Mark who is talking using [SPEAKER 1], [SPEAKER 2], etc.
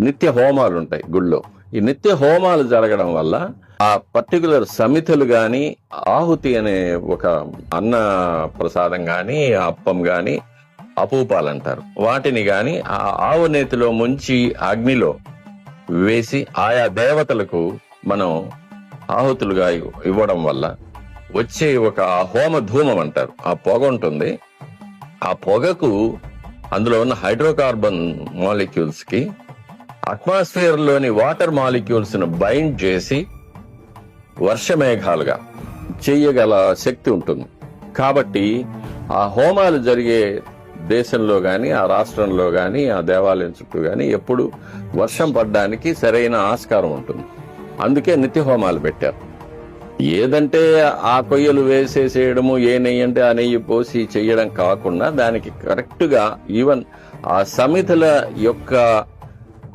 [SPEAKER 1] నిత్య హోమాలు ఉంటాయి గుళ్ళో. ఈ నిత్య హోమాలు జరగడం వల్ల ఆ పర్టికులర్ సమితులు గాని, ఆహుతి అనే ఒక అన్న ప్రసాదం గాని, అప్పం గాని, అపూపాలు అంటారు, వాటిని గాని ఆ ఆవు నేతిలో ముంచి అగ్నిలో వేసి ఆయా దేవతలకు మనం ఆహుతులుగా ఇవ్వడం వల్ల వచ్చే ఒక హోమ ధూమం అంటారు. ఆ పొగ ఉంటుంది. ఆ పొగకు అందులో ఉన్న హైడ్రోకార్బన్ మాలిక్యూల్స్ కి అట్మాస్ఫియర్ లోని వాటర్ మాలిక్యూల్స్ ను బైండ్ చేసి వర్షమేఘాలుగా చెయ్యగల శక్తి ఉంటుంది. కాబట్టి ఆ హోమాలు జరిగే దేశంలో గాని, ఆ రాష్ట్రంలో గాని, ఆ దేవాలయం చుట్టూ గాని ఎప్పుడు వర్షం పడడానికి సరైన ఆస్కారం ఉంటుంది. అందుకే నిత్య హోమాలు పెట్టారు. ఏదంటే ఆ కొయ్యలు వేసేసేయడము, ఏ నెయ్యి అంటే ఆ నెయ్యి పోసి చెయ్యడం కాకుండా దానికి కరెక్ట్ గా ఈవెన్ ఆ సమితుల యొక్క